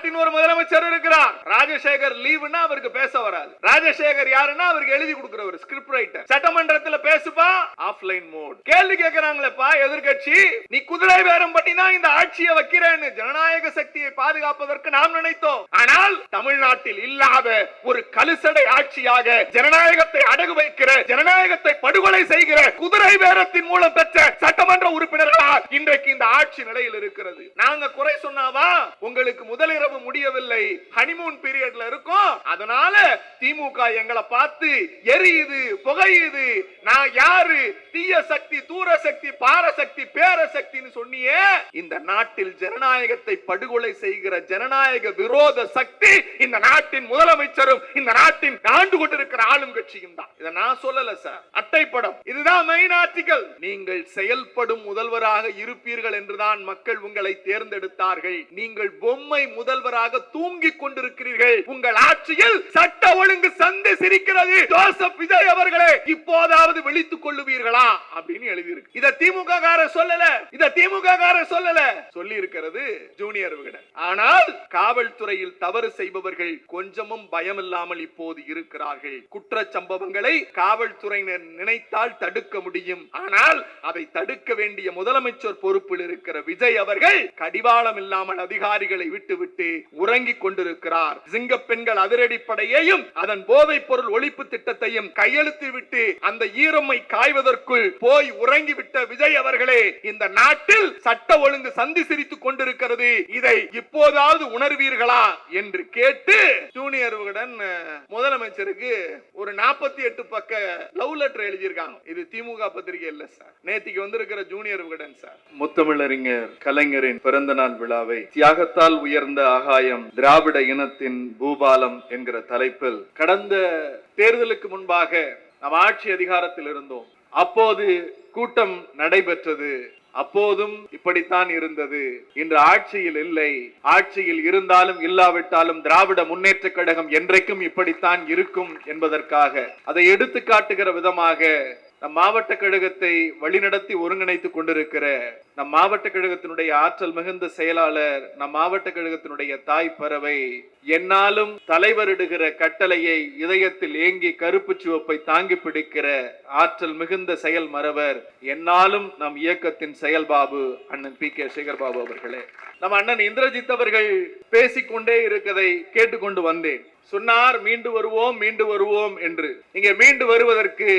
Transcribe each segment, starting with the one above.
நாட்டின் ஒரு முதலமைச்சர் இருக்கிறார். ராஜசேகர் லீவுன்னா அவருக்கு பேச வராது. ராஜசேகர் யாருன்னா அவருக்கு எழுதி கொடுக்கிறவர், ஸ்கிரிப்ட் ரைட்டர். சட்டமன்றத்தில் பேசுப்பா, ஆஃப்லைன் மோட். கேள்வி கேட்கிறாங்களேப்பா எதிர்கட்சி, நீ குதிரை பேரம் பண்ணினா இந்த ஆட்சியை வைக்கிறேன்னு. ஜனநாயக சக்தியை பாதுகாப்பதற்கு நாம் நினைத்தோம். ஆனால் தமிழ்நாட்டில் இல்லாத ஒரு கலுசடை ஆட்சியாக ஜனநாயகத்தை அடகு வைக்கிற, ஜனநாயகத்தை படுகொலை செய்கிற குதிரை பேரத்தின் மூலம் பெற்ற சட்டமன்ற உறுப்பினர்களால் இன்றைக்கு இந்த ஆட்சி நிலையில் இருக்கிறது. நாங்க குறை சொன்னாவா உங்களுக்கு முதலிரவு முடியவில்லை, ஹனிமூன் பீரியட்ல இருக்கும். அதனால திமுக எங்களை பார்த்து எரியுது, புகையுது, நான் யாரு, தீய சக்தி, தூர சக்தி, பாரசக்தி, பேரசக்தின்னு சொன்னியே. இந்த நாட்டில் ஜனநாயகத்தை படுகொலை செய்கிற ஜனநாயக விரோத சக்தி இந்த நாட்டின் முதலமைச்சரும் இந்த நாட்டின் ஆண்டு கொண்டிருக்கிற ஆளும் கட்சியும் தான். இதை நான் சொல்லல சார், அட்டைப்படம். இதுதான் மெயின் ஆர்டிகல். நீங்கள் செயல்படும் முதல்வராக இருப்பீர்கள் என்றுதான் மக்கள் உங்களை தேர்ந்தெடுத்தார்கள். நீங்கள் பொம்மை முதல்வராக தூங்கிக் கொண்டிருக்கிறீர்கள். உங்கள் ஆட்சியில் சட்ட ஒழுங்கு சந்தை சிரிக்கிறது. ஜோசப் விஜய் அவர்களே, இப்போதாவது விழித்துக் கொள்ளுவீர்களா அப்படின்னு எழுதியிருக்கு. இத திமுக காரர் சொல்லல, இத திமுக காரர் சொல்லல, சொல்லி இருக்கிறது ஜூனியர் விகடன். ஆனால் காவல்துறையில் தவறு செய்பவர்கள் கொஞ்சமும் பயம் இல்லாமல் இப்போது இருக்கிறார்கள். குற்ற சம்பவங்களை காவல்துறையினர் நினைத்தால் தடுக்க முடியும். ஆனால் அதை தடுக்க வேண்டிய முதலமைச்சர் பொறுப்பில் இருக்கிற விஜய் அவர்கள் கடிவாளம் இல்லாமல் அதிகாரிகளை விட்டுவிட்டு உறங்கிக் கொண்டிருக்கிறார். சிங்க பெண்கள் அதிரடிப்படையையும் அதன் போதைப் பொருள் ஒழிப்பு திட்டத்தையும் கையெழுத்து விட்டு அந்த ஈரமை காய்வதற்குள் போய் உறங்கிவிட்ட விஜய் அவர்களே, இந்த நாட்டில் சட்ட ஒழுங்கு சந்தி சிரித்துக் கொண்டிருக்கிறது. இதை இப்போதாவது உணர்வீர்களா என்று கேட்டு ஜூனியர் விகடன் முதலமைச்சருக்கு ஒரு 48 பக்க லவ் லெட்டர் எழுதியிருக்காங்க. இது திமுக பத்திரிகை இல்ல சார், நேத்திக்கு வந்திருக்கிற ஜூனியர் விகடன் சார். முத்தமிழறிஞர் கலைஞரின் பிறந்த நாள் விழாவை தியாகத்தால் உயர்ந்த ஆகாயம் திராவிட இனத்தின் பூபாலம் என்கிற தலைப்பில் கடந்த தேர்தலுக்கு முன்பாக நாம் ஆட்சி அதிகாரத்தில் இருந்தோம். அப்போது கூட்டம் நடைபெற்றது. அப்போதும் இப்படித்தான் இருந்தது. இன்று ஆட்சியில் இல்லை. ஆட்சியில் இருந்தாலும் இல்லாவிட்டாலும் திராவிட முன்னேற்ற கழகம் என்றைக்கும் இப்படித்தான் இருக்கும் என்பதற்காக அதை எடுத்து காட்டுகிற விதமாக நம் மாவட்ட கழகத்தை வழிநடத்தி ஒருங்கிணைத்துக் கொண்டிருக்கிற நம் மாவட்ட கழகத்தினுடைய ஆற்றல் மிகுந்த செயலாளர், நம் மாவட்ட கழகத்தினுடைய தாய் பறவை, என்னாலும் தலைவரிடுகிற கட்டளையை இதயத்தில் ஏங்கி கருப்பு சிவப்பை தாங்கி பிடிக்கிற ஆற்றல் மிகுந்த செயல் மறவர், என்னாலும் நம் இயக்கத்தின் செயல்பாபு அண்ணன் பி.கே. சேகர்பாபு அவர்களே. நம் அண்ணன் இந்திரஜித் அவர்கள் பேசிக்கொண்டே இருக்கதை கேட்டுக்கொண்டு வந்தேன். சொன்னார் மீண்டு வருவோம், மீண்டு வருவோம் என்று. இங்கே மீண்டு வருவதற்கு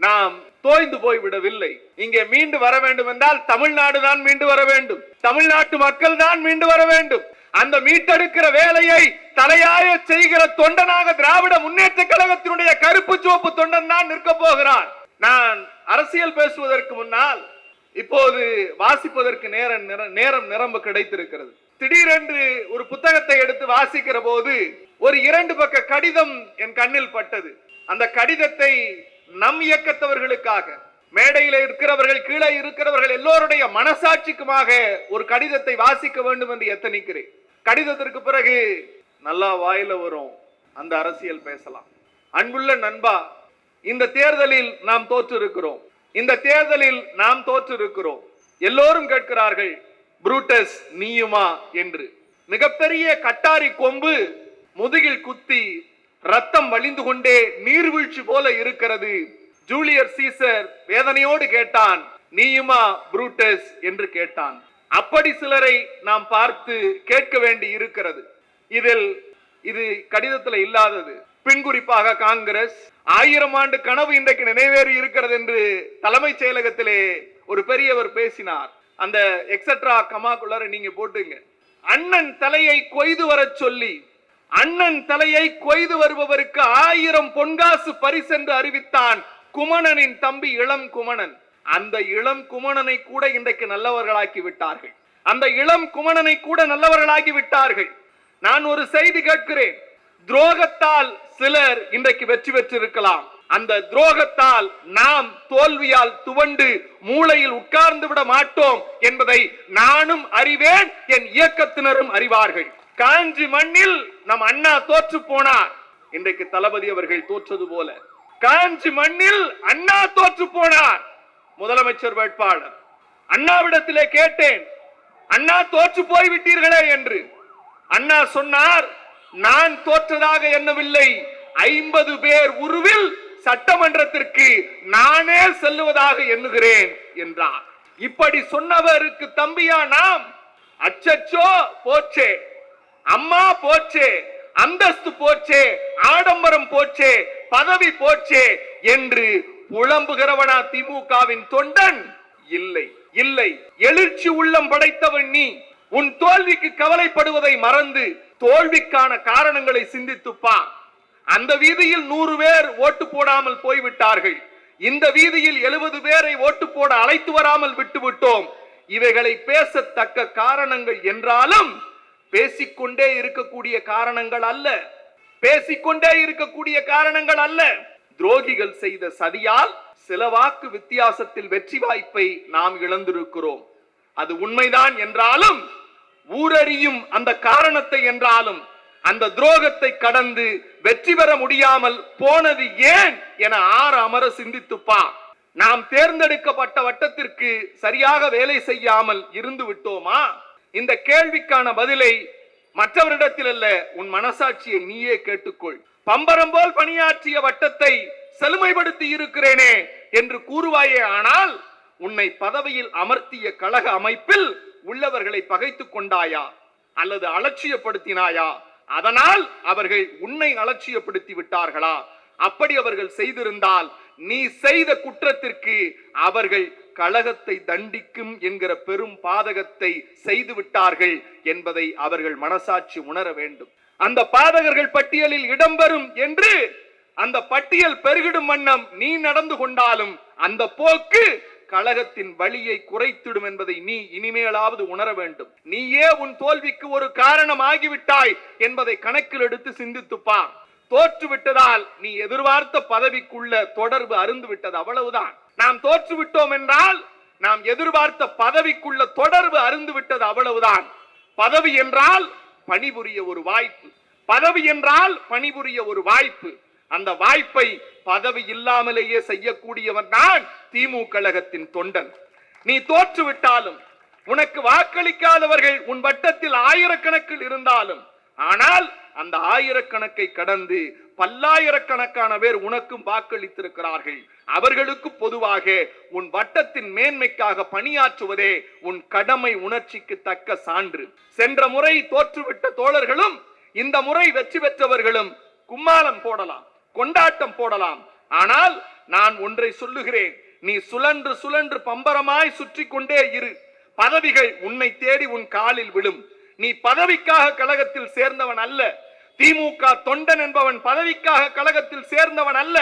நாம் தோய்ந்து போய் விடவில்லை. இங்கே மீண்டு வர வேண்டும் என்றால் தமிழ்நாடு தான் மீண்டு வர வேண்டும், தமிழ்நாட்டு மக்கள் தான் மீண்டு வர வேண்டும். அந்த மீட்டெடுக்கிற வேலையை தலையாய செய்கிற தொண்டனாக திராவிட முன்னேற்ற கழகத்தினுடைய கருப்பு சிவப்பு தொண்டன் தான் நிற்க போகிறான். நான் அரசியல் பேசுவதற்கு முன்னால் இப்போது வாசிப்பதற்கு நேரம் நிரம்ப கிடைத்திருக்கிறது. திடீரென்று ஒரு புத்தகத்தை எடுத்து வாசிக்கிற போது ஒரு 2 பக்க கடிதம் என் கண்ணில் பட்டது. அந்த கடிதத்தை நம் இயக்கத்தவர்களுக்காக, மேடையில் இருக்கிறவர்கள், கீழே இருக்கிறவர்கள் எல்லோருடைய மனசாட்சிக்குமாக ஒரு கடிதத்தை வாசிக்க வேண்டும் என்று எத்தனிக்கிறேன். கடிதத்திற்கு பிறகு நல்லா வாயில வரும், அந்த அரசியல் பேசலாம். அன்புள்ள நண்பா, இந்த தேர்தலில் நாம் தோற்று இருக்கிறோம். இந்த தேர்தலில் நாம் தோற்று இருக்கிறோம். எல்லோரும் கேட்கிறார்கள், புரூட்டஸ் நீயுமா என்று. மிகப்பெரிய கட்டாரி கொம்பு முதுகில் குத்தி ரத்தம் வழிந்து கொண்டே நீர்வீழ்ச்சி போல இருக்கிறது. ஜூலியஸ் சீசர் வேதனையோடு கேட்டான், நீயுமா புரூட்டஸ் என்று கேட்டான். அப்படி சிலரை நாம் பார்த்து கேட்க வேண்டி இருக்கிறது. இது கடிதத்தில் இல்லாதது. பின்குறிப்பாக காங்கிரஸ் 1000 ஆண்டு கனவு இன்றைக்கு நிறைவேறி இருக்கிறது என்று தலைமைச் செயலகத்திலே ஒரு பெரியவர் பேசினார். அந்த எக்ஸெட்ரா கமாக்குள்ளார நீங்க போட்டுங்க. அண்ணன் தலையை கொய்து வர சொல்லி, அண்ணன் தலையை கொய்து வருபவருக்கு 1000 பொன்காசு பரிசென்று அறிவித்தான் குமணனின் தம்பி இளம் குமணன். அந்த இளம் குமணனை கூட இன்றைக்கு நல்லவர்களாக்கி விட்டார்கள். அந்த இளம் குமணனை கூட நல்லவர்களாகி விட்டார்கள். நான் ஒரு செய்தி கேட்கிறேன். துரோகத்தால் சிலர் இன்றைக்கு வெற்றி பெற்றிருக்கலாம். அந்த துரோகத்தால் நாம் தோல்வியால் துவண்டு மூளையில் உட்கார்ந்து விட மாட்டோம் என்பதை நானும் அறிவேன், என் இயக்கத்தினரும் அறிவார்கள். காஞ்சி மண்ணில் நம் அண்ணா தோற்று போனார். இன்றைக்கு தளபதி அவர்கள் தோற்றது போல காஞ்சி மண்ணில் அண்ணா தோற்று போனார். முதலமைச்சர் வேட்பாளர் அண்ணாவிடத்திலே கேட்டேன், அண்ணா தோற்று போய்விட்டீர்களே என்று. அண்ணா சொன்னார், நான் தோற்றதாக எண்ணவில்லை, 50 பேர் உருவில் சட்டமன்றத்திற்கு நானே செல்லுவதாக எண்ணுகிறேன் என்றார். இப்படி சொன்னவருக்கு தம்பியா நாம்? அச்சச்சோ போச்சே, அம்மா போச்சே, அந்தஸ்து போச்சே, ஆடம்பரம் போச்சே, பதவி போச்சே என்று புலம்புகிறவனா திமுகவின் தொண்டன்? இல்லை இல்லை. எழுச்சி உள்ளம் படைத்தவன் நீ. உன் தோல்விக்கு கவலைப்படுவதை மறந்து தோல்விக்கான காரணங்களை சிந்தித்துப்பா. அந்த வீதியில் 100 பேர் ஓட்டு போடாமல் போய்விட்டார்கள், இந்த வீதியில் 70 பேரை ஓட்டு போட அழைத்து வராமல் விட்டுவிட்டோம். இவைகளை பேசத்தக்க காரணங்கள் என்றாலும் பேசிக்கொண்டே இருக்கக்கூடிய காரணங்கள் அல்ல, பேசிக்கொண்டே இருக்கக்கூடிய காரணங்கள் அல்ல. துரோகிகள் செய்த சதியால் சில வாக்கு வித்தியாசத்தில் வெற்றி வாய்ப்பை நாம் இழந்திருக்கிறோம். அது உண்மைதான் என்றாலும், ஊரறியும் அந்த காரணத்தை என்றாலும், அந்த துரோகத்தை கடந்து வெற்றி பெற முடியாமல் போனது ஏன் என அமர சிந்தித்துப்பா. நாம் தேர்ந்தெடுக்கப்பட்ட வட்டத்திற்கு சரியாக வேலை செய்யாமல் இருந்து விட்டோமா? இந்த கேள்விக்கான பதிலை மற்றவரிடத்தில் அல்ல, உன் மனசாட்சியை நீயே கேட்டுக்கொள். பம்பரம் போல் பணியாற்றிய வட்டத்தை செழுமைப்படுத்தி இருக்கிறேனே என்று கூறுவாயே, ஆனால் உன்னை பதவியில் அமர்த்திய கழக அமைப்பில் உள்ளவர்களை பகைத்துக் கொண்டாயா அல்லது அலட்சியப்படுத்தினாயா? அதனால் அவர்கள் உன்னை அலட்சியப்படுத்தி விட்டார்களா? அப்படி அவர்கள் செய்திருந்தால் நீ செய்த குற்றத்திற்கு அவர்கள் கழகத்தை தண்டிக்கும் என்கிற பெரும் பாதகத்தை செய்து விட்டார்கள் என்பதை அவர்கள் மனசாட்சி உணர வேண்டும். அந்த பாதகர்கள் பட்டியலில் இடம்பெறும் என்று அந்த பட்டியல் பெருகிடும் வண்ணம் நீ நடந்து கொண்டாலும் அந்த போக்கு கழகத்தின் வலியை குறைத்திடும் என்பதை நீ இனிமேலாவது உணர வேண்டும். நீயே உன் தோல்விக்கு ஒரு காரணம் ஆகிவிட்டாய் என்பதை கணக்கில் எடுத்து சிந்தித்துப்பார். தோற்று விட்டதால் நீ எதிர்பார்த்த பதவிக்குள்ள தொடர்பு அருந்து விட்டது, அவ்வளவுதான். நாம் தோற்று விட்டோம் என்றால் நாம் எதிர்பார்த்த பதவிக்குள்ள தொடர்பு அருந்து விட்டது, அவ்வளவுதான். பதவி என்றால் பணிபுரிய ஒரு வாய்ப்பு, பதவி என்றால் பணிபுரிய ஒரு வாய்ப்பு. அந்த வாய்ப்பை பதவி இல்லாமலேயே செய்யக்கூடியவன் தான் திமுக கழகத்தின் தொண்டன். நீ தோற்று விட்டாலும், உனக்கு வாக்களிக்காதவர்கள் உன் வட்டத்தில் ஆயிரக்கணக்கில் இருந்தாலும், ஆனால் அந்த ஆயிரக்கணக்கை கடந்து பல்லாயிரக்கணக்கான பேர் உனக்கும் வாக்களித்திருக்கிறார்கள். அவர்களுக்கு பொதுவாக உன் வட்டத்தின் மேன்மைக்காக பணியாற்றுவதே உன் கடமை உணர்ச்சிக்கு தக்க சான்று. சென்ற முறை தோற்றுவிட்ட தோழர்களும் இந்த முறை வெற்றி பெற்றவர்களும் கும்மாளம் போடலாம், கொண்டாட்டம் போடலாம். ஆனால் நான் ஒன்றை சொல்லுகிறேன், நீ சுழன்று சுழன்று பம்பரமாய் சுற்றி கொண்டே இரு. பதவிகள் உன்னை தேடி உன் காலில் விழும். நீ பதவிக்காக கழகத்தில் சேர்ந்தவன் அல்ல. திமுக தொண்டன் என்பவன் பதவிக்காக கழகத்தில் சேர்ந்தவன் அல்ல.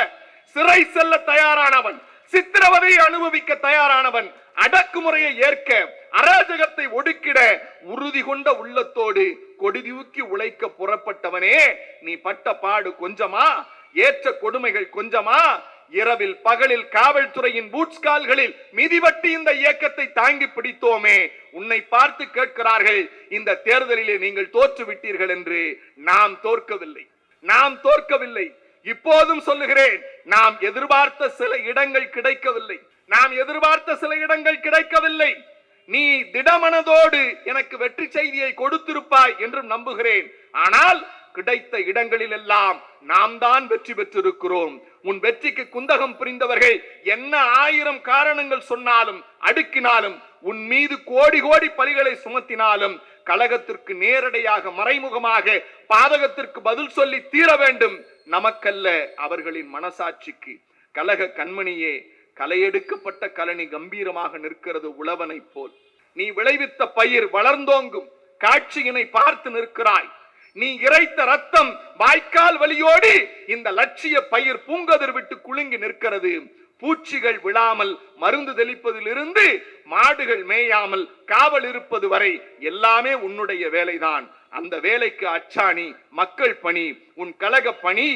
சிறை செல்ல தயாரானவன், சித்திரவதையை அனுபவிக்க தயாரானவன், அடக்குமுறையை ஏற்க, அராஜகத்தை ஒடுக்கிட உறுதி கொண்ட உள்ளத்தோடு கொடி தூக்கி உழைக்க புறப்பட்டவனே. நீ பட்ட பாடு கொஞ்சமா? ஏற்ற கொடுமைகள் கொஞ்சமா? இரவில் பகலில் காவல்துறையின் பூட்ஸ் கால்களில் மிதிவட்டி இந்த இயக்கத்தை தாங்கி பிடித்தோமே. உன்னை பார்த்து கேட்கிறார்கள், இந்த தேர்தலிலே நீங்கள் தோற்று விட்டீர்கள் என்று. நாம் தோற்கவில்லை, நாம் தோற்கவில்லை. இப்போதும் சொல்லுகிறேன், நாம் எதிர்பார்த்த சில இடங்கள் கிடைக்கவில்லை, நாம் எதிர்பார்த்த சில இடங்கள் கிடைக்கவில்லை. நீ திடமனதோடு எனக்கு வெற்றி செய்தியை கொடுத்திருப்பாய் என்று நம்புகிறேன். ஆனால் கிடைத்த இடங்களில் எல்லாம் நாம் தான் வெற்றி பெற்றிருக்கிறோம். உன் வெற்றிக்கு குந்தகம் புரிந்தவர்கள் என்ன 1000 காரணங்கள் சொன்னாலும் அடுக்கினாலும், உன் மீது கோடி கோடி பழிகளை சுமத்தினாலும், கழகத்திற்கு நேரடியாக மறைமுகமாக பாதகத்திற்கு பதில் சொல்லி தீர வேண்டும். நமக்கல்ல, அவர்களின் மனசாட்சிக்கு. கழக கண்மணியே, களையெடுக்கப்பட்ட கழனி கம்பீரமாக நிற்கிறது உழவனை போல். நீ விளைவித்த பயிர் வளர்ந்தோங்கும் காட்சியினை பார்த்து நிற்கிறாய். நீ இறைத்த ரத்தம் வாய்க்கால் வழியோடி இந்த லட்சிய பயிர் பூங்கதிர் விட்டு குலுங்கி நிற்கிறது. பூச்சிகள் விழாமல் மருந்து தெளிப்பதிலிருந்து மாடுகள் மேயாமல் காவல் இருப்பது வரை எல்லாமே உன்னுடைய வேலைதான். அந்த வேலைக்கு அச்சாணி மக்கள் பணி, உன் கழக பணி,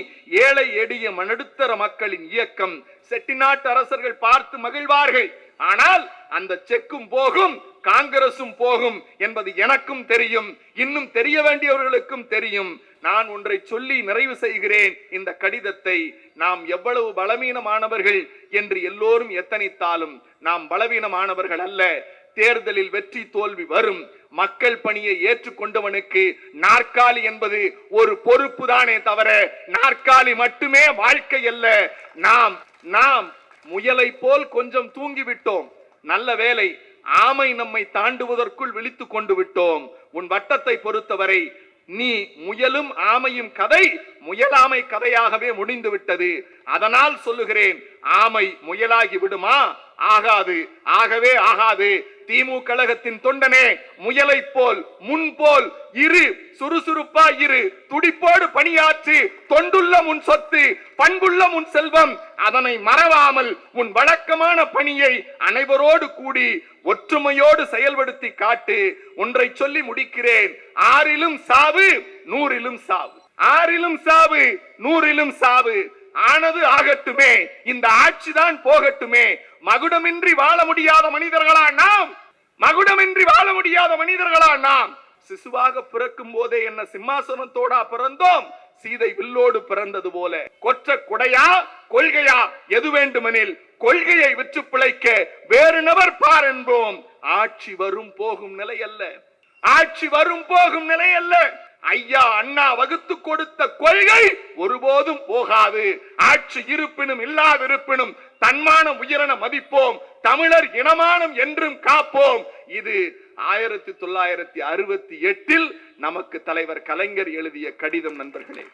ஏழை எளிய நடுத்தர மக்களின் இயக்கம். செட்டிநாட்டு அரசர்கள் பார்த்து மகிழ்வார்கள், ஆனால் அந்த செக்கும் போகும், காங்கிரசும் போகும் என்பது எனக்கும் தெரியும், இன்னும் தெரிய வேண்டியவர்களுக்கும் தெரியும். நான் ஒன்றை சொல்லி நிறைவு செய்கிறேன் இந்த கடிதத்தை. நாம் எவ்வளவு பலவீனமானவர்கள் என்று எல்லோரும் எத்தனித்தாலும் நாம் பலவீனமானவர்கள் அல்ல. தேர்தலில் வெற்றி தோல்வி வரும், மக்கள் பணியை ஏற்றுக்கொண்டவனுக்கு நாற்காலி என்பது ஒரு பொறுப்பு தானே தவிர நாற்காலி மட்டுமே வாழ்க்கை அல்ல. நாம் முயலை போல் கொஞ்சம் தூங்கிவிட்டோம். நல்ல வேளை, ஆமை நம்மை தாண்டுவதற்குள் விழித்துக் கொண்டு விட்டோம். உன் வட்டத்தை பொறுத்தவரை நீ முயலும் ஆமையும் கதை முயலாமை கதையாகவே முடிந்து விட்டது. அதனால் சொல்லுகிறேன், ஆமை முயலாகி விடுமா? ஆகாது, ஆகவே ஆகாது. திமுக கழகத்தின் தொண்டனே, முயலை போல் முன்போல் இரு, சுறுசுறுப்பா இரு, துடிப்போடு பணியாற்று. தொண்டுள்ள முன் சொத்து, பண்புள்ள முன் செல்வம். அதனை மறவாமல் உன் வழக்கமான பணியை அனைவரோடு கூடி ஒற்றுமையோடு செயல்படுத்தி காட்டு. ஒன்றை சொல்லி முடிக்கிறேன், ஆறிலும் சாவு, நூறிலும் சாவு. ஆறிலும் சாவு, நூறிலும் சாவு. ஆனது ஆகட்டுமே, இந்த ஆட்சிதான் போகட்டுமே. மகுடமின்றி வாழ முடியாத மனிதர்களா நாம்? மகுடமின்றி வாழ முடியாத மனிதர்களா நாம்? சிசுவாக பிறக்கும் போதே என்ன சிம்மாசனத்தோடா பிறந்தோம்? சீதை வில்லோடு பிறந்தது போல. கொற்ற கொடையா கொள்கையா? எது வேண்டுமெனில் கொள்கையை விற்று பிழைக்க வேறு நபர் பார் என்போம். ஆட்சி வரும் போகும் நிலை அல்ல, ஆட்சி வரும் போகும் நிலை அல்ல. ஐயா அண்ணா வகுத்து கொடுத்த கொள்கை ஒருபோதும் போகாது. ஆட்சி இருப்பினும் இல்லாதிருப்பினும் தன்மான உயிரென மதிப்போம். தமிழர் இனமானம் என்றும் காப்போம். இது 1968 நமக்கு தலைவர் கலைஞர் எழுதிய கடிதம். நண்பர்களே,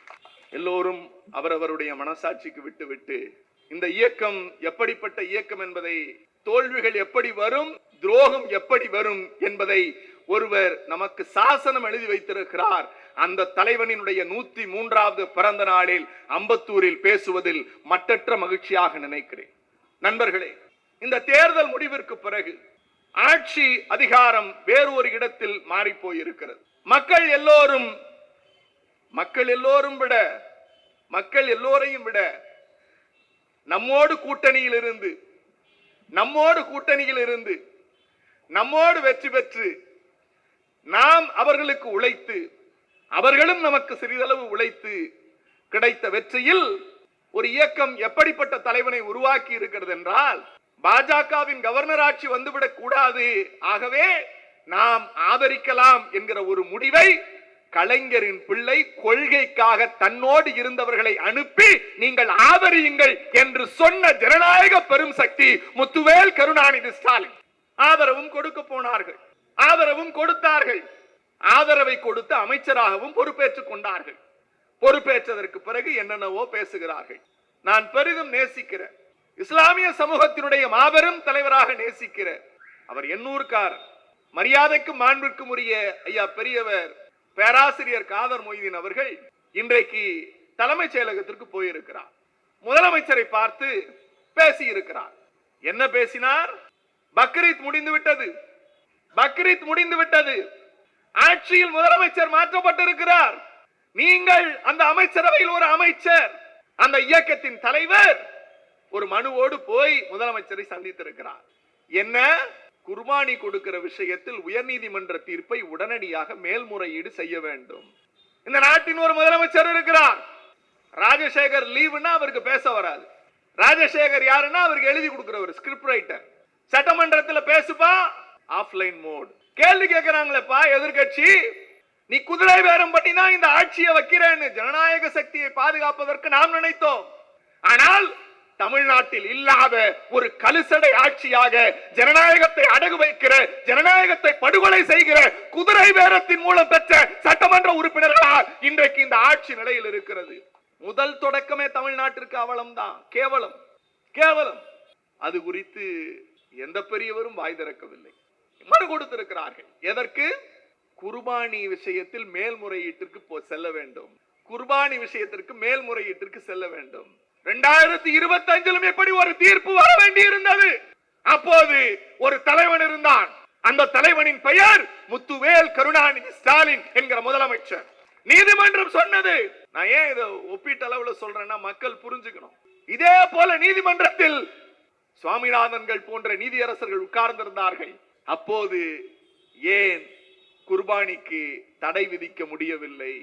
எல்லோரும் அவரவருடைய மனசாட்சிக்கு விட்டுவிட்டு இந்த இயக்கம் எப்படிப்பட்ட இயக்கம் என்பதை, தோல்விகள் எப்படி வரும், துரோகம் எப்படி வரும் என்பதை ஒருவர் நமக்கு சாசனம் எழுதி வைத்திருக்கிறார். அந்த தலைவனினுடைய 103வது பிறந்த நாளில் அம்பத்தூரில் பேசுவதில் மட்டற்ற மகிழ்ச்சியாக நினைக்கிறேன். நண்பர்களே, இந்த தேர்தல் முடிவிற்கு பிறகு ஆட்சி அதிகாரம் வேறு ஒரு இடத்தில் மாறி போயிருக்கிறது. மக்கள் எல்லோரையும் விட நம்மோடு கூட்டணியில் இருந்து நம்மோடு வெற்றி பெற்று நாம் அவர்களுக்கு உழைத்து, அவர்களும் நமக்கு சிறிதளவு உழைத்து கிடைத்த வெற்றியில் ஒரு இயக்கம் எப்படிப்பட்ட தலைவனை உருவாக்கி இருக்கிறது என்றால், பாஜகவின் கவர்னர் ஆட்சி வந்துவிடக் கூடாது, ஆகவே நாம் ஆதரிக்கலாம் என்கிற ஒரு முடிவை கலைஞரின் பிள்ளை கொள்கைக்காக தன்னோடு இருந்தவர்களை அனுப்பி நீங்கள் ஆதரியுங்கள் என்று சொன்ன ஜனநாயக பெரும் சக்தி முத்துவேல் கருணாநிதி ஸ்டாலின். ஆதரவும் கொடுக்க போனார்கள், ஆதரவும் கொடுத்தார்கள். ஆதரவை கொடுத்து அமைச்சராகவும் பொறுப்பேற்றுக் கொண்டார்கள். பொறுப்பேற்றதற்கு பிறகு என்னென்னவோ பேசுகிறார்கள். நான் பெரிதும் நேசிக்கிற இஸ்லாமிய சமூகத்தினுடைய மாபெரும் தலைவராக நேசிக்கிற அவர் எண்ணூர்காரர், மரியாதைக்கும் மாண்பிற்கும் உரிய ஐயா பெரியவர் பேராசிரியர் காதர் மொய்தீன் அவர்கள் இன்றைக்கு தலைமைச் செயலகத்திற்கு போயிருக்கிறார். முதலமைச்சரை பார்த்து பேசியிருக்கிறார். என்ன பேசினார்? பக்ரீத் முடிந்து விட்டது, ஆட்சியில் முதலமைச்சர் மாற்றப்பட்டிருக்கிறார். நீங்கள் அந்த அமைச்சரவையில் ஒரு அமைச்சர், அந்த இயக்கத்தின் தலைவர் ஒரு மனுவோடு போய் முதலமைச்சரை சந்தித்திருக்கிறார். என்ன? குர்பானி கொடுக்கிற விஷயத்தில் உயர்நீதிமன்ற தீர்ப்பை உடனடியாக மேல்முறையீடு செய்ய வேண்டும். இந்த நாட்டின் ஒரு முதலமைச்சர் இருக்கிறார். ராஜசேகர் லீவுன்னா அவருக்கு பேச வராது. ராஜசேகர் யாருன்னா அவருக்கு எழுதி கொடுக்கிற ஒரு ஸ்கிரிப்ட் ரைட்டர். சட்டமன்றத்தில் பேசுப்பா, ஆஃப்லைன் மோட். கேள்வி கேட்கிறாங்களேப்பா எதிர்கட்சி, நீ குதிரை பேரம் பண்ணினா இந்த ஆட்சியை வைக்கிறேன்னு ஜனநாயக சக்தியை பாதுகாப்பதற்கு நாம் நினைத்தோம். ஆனால் தமிழ்நாட்டில் இல்லாத ஒரு கலுசடை ஆட்சியாக ஜனநாயகத்தை அடகு வைக்கிற, ஜனநாயகத்தை படுகொலை செய்கிற குதிரை பேரத்தின் மூலம் பெற்ற சட்டமன்ற உறுப்பினர்களால் இன்றைக்கு இந்த ஆட்சி நிலையில் இருக்கிறது. முதல் தொடக்கமே தமிழ்நாட்டிற்கு அவலம்தான், கேவலம். அது குறித்து எந்த பெரியவரும் வாய் திறக்கவில்லை. மறு கொடுத்திருக்கிறார்கள். எதற்கு? குர்பானி விஷயத்தில் மேல்முறையீட்டிற்கு செல்ல வேண்டும். குர்பானி விஷயத்திற்கு மேல்முறையீட்டிற்கு செல்ல வேண்டும். 2025 எப்படி ஒரு தீர்ப்பு வர வேண்டி இருந்தது. அப்போது ஒரு தலைவன் இருந்தான். அந்த தலைவனின் பெயர் முத்துவேல் கருணாநிதி ஸ்டாலின் என்கிற முதலமைச்சர். நீதிமன்றம் சொன்னது, நான் ஏன் இதை ஒப்பீட்டு அளவுல சொல்றேன்னா மக்கள் புரிஞ்சுக்கணும். இதே போல நீதிமன்றத்தில் சுவாமிநாதன்கள் போன்ற நீதியரசர்கள் உட்கார்ந்திருந்தார்கள். அப்போது ஏன் குர்பானிக்கு தடை விதிக்க முடியவில்லை?